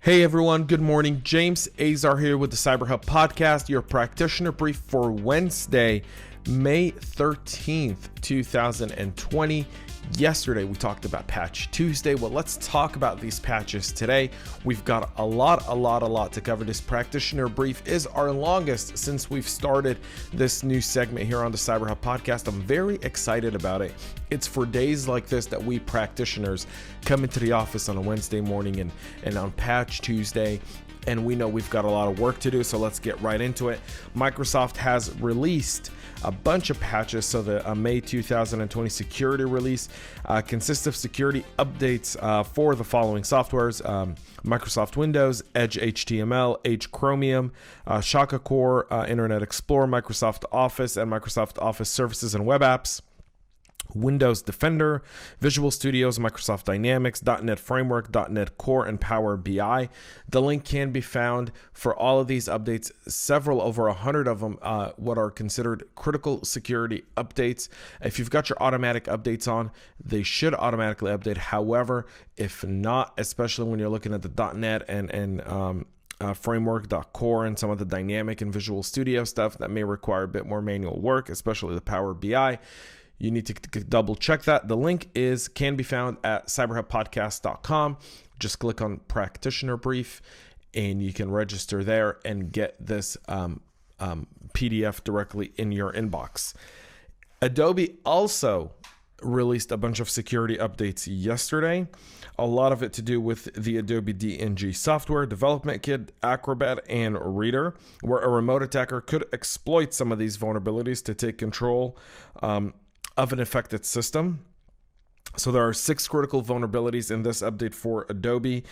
Hey everyone, good morning. James Azar here with the CyberHub podcast, your practitioner brief for Wednesday, May 13th, 2020. Yesterday we talked about Patch Tuesday. Well, let's talk about these patches today. We've got a lot to cover. This practitioner brief is our longest since we've started this new segment here on the CyberHub podcast. I'm very excited about it. It's for days like this that we practitioners come into the office on a Wednesday morning and on Patch Tuesday, and we know we've got a lot of work to do, so let's get right into it. Microsoft has released a bunch of patches. So the May 2020 security release consists of security updates for the following softwares: Microsoft Windows, Edge HTML, Edge Chromium, Shaka Core, Internet Explorer, Microsoft Office, and Microsoft Office Services and Web Apps, Windows Defender, Visual Studios, Microsoft Dynamics, .NET Framework, .NET Core, and Power BI. The link can be found for all of these updates, over 100 of them, what are considered critical security updates. If you've got your automatic updates on, they should automatically update. However, if not, especially when you're looking at the .NET and framework.core and some of the dynamic and Visual Studio stuff that may require a bit more manual work, especially the Power BI, you need to double check that. The link can be found at cyberhubpodcast.com. Just click on Practitioner Brief and you can register there and get this PDF directly in your inbox. Adobe also released a bunch of security updates yesterday. A lot of it to do with the Adobe DNG software, Development Kit, Acrobat, and Reader, where a remote attacker could exploit some of these vulnerabilities to take control of an affected system. So there are 6 critical vulnerabilities in this update for Adobe.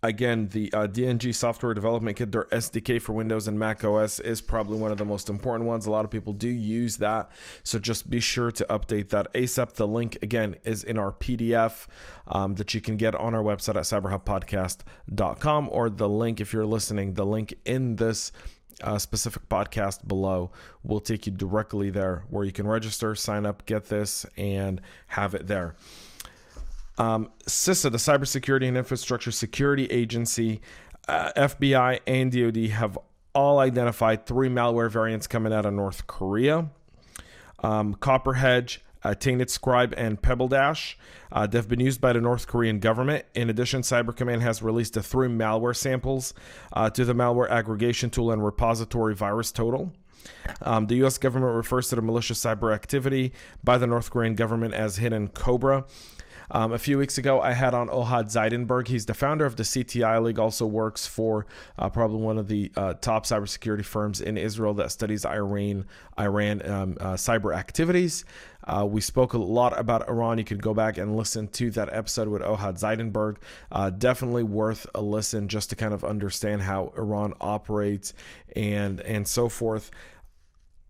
Again, the DNG software development kit, their SDK for Windows and Mac OS, is probably one of the most important ones. A lot of people do use that, so just be sure to update that ASAP. The link, again, is in our PDF that you can get on our website at cyberhubpodcast.com, or the link, if you're listening, the link in this specific podcast below will take you directly there where you can register, sign up, get this, and have it there. CISA, the Cybersecurity and Infrastructure Security Agency, FBI, and DoD have all identified 3 malware variants coming out of North Korea. Copperhead, Tainted Scribe, and Pebble Dash. They've been used by the North Korean government. In addition, Cyber Command has released the 3 malware samples to the malware aggregation tool and repository Virus Total. The U.S. government refers to the malicious cyber activity by the North Korean government as Hidden Cobra. A few weeks ago, I had on Ohad Zeidenberg. He's the founder of the CTI League, also works for probably one of the top cybersecurity firms in Israel that studies Iran cyber activities. We spoke a lot about Iran. You could go back and listen to that episode with Ohad Zeidenberg. Definitely worth a listen just to kind of understand how Iran operates and so forth.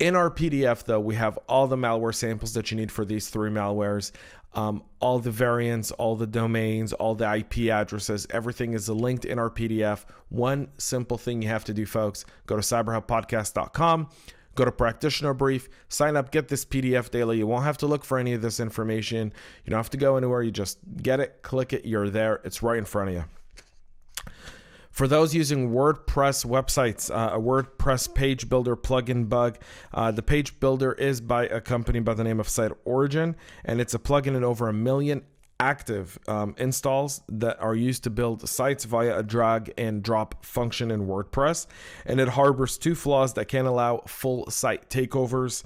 In our PDF, though, we have all the malware samples that you need for these 3 malwares. All the variants, all the domains, all the IP addresses, everything is linked in our PDF. One simple thing you have to do, folks: go to cyberhubpodcast.com, go to Practitioner Brief, sign up, get this PDF daily. You won't have to look for any of this information. You don't have to go anywhere. You just get it, click it, you're there. It's right in front of you. For those using WordPress websites, a WordPress page builder plugin bug. The page builder is by a company by the name of Site Origin, and it's a plugin in over 1 million active installs that are used to build sites via a drag and drop function in WordPress. And it harbors 2 flaws that can allow full site takeovers.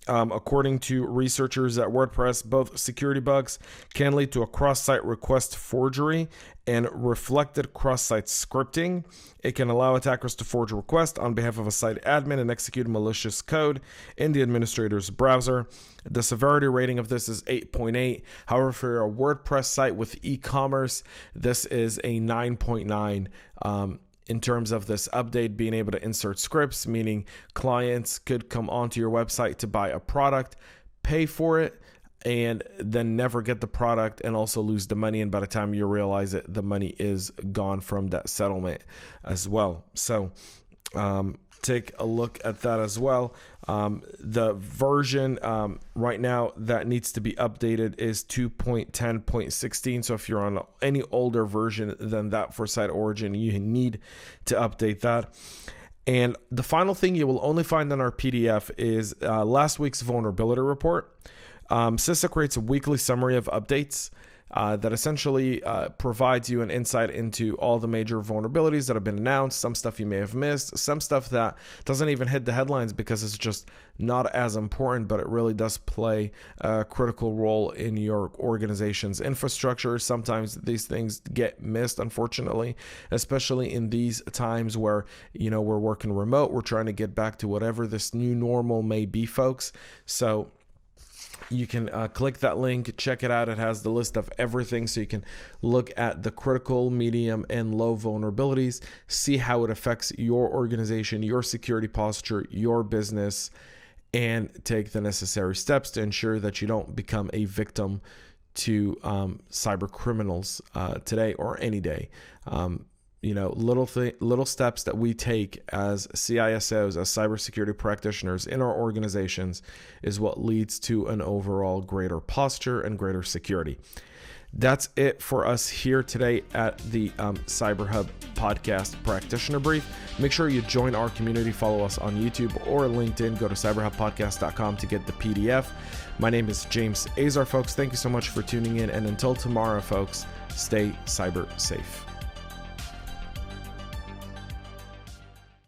According to researchers at WordPress, both security bugs can lead to a cross-site request forgery and reflected cross-site scripting. It can allow attackers to forge a request on behalf of a site admin and execute malicious code in the administrator's browser. The severity rating of this is 8.8. However, for a WordPress site with e-commerce, this is a 9.9. In terms of this update being able to insert scripts, meaning clients could come onto your website to buy a product, pay for it, and then never get the product and also lose the money. And by the time you realize it, the money is gone from that settlement as well. So take a look at that as well. The version right now that needs to be updated is 2.10.16. So if you're on any older version than that for Site Origin, you need to update that. And the final thing you will only find on our PDF is last week's vulnerability report. CISA creates a weekly summary of updates that essentially provides you an insight into all the major vulnerabilities that have been announced, some stuff you may have missed, some stuff that doesn't even hit the headlines because it's just not as important, but it really does play a critical role in your organization's infrastructure. Sometimes these things get missed, unfortunately, especially in these times where, we're working remote, we're trying to get back to whatever this new normal may be, folks. So you can click that link, check it out. It has the list of everything, so you can look at the critical, medium, and low vulnerabilities, see how it affects your organization, your security posture, your business, and take the necessary steps to ensure that you don't become a victim to cyber criminals today or any day. Little steps that we take as CISOs, as cybersecurity practitioners in our organizations is what leads to an overall greater posture and greater security. That's it for us here today at the CyberHub podcast Practitioner Brief. Make sure you join our community, follow us on YouTube or LinkedIn. Go to cyberhubpodcast.com to get the PDF. My name is James Azar, folks. Thank you so much for tuning in. And until tomorrow, folks, stay cyber safe.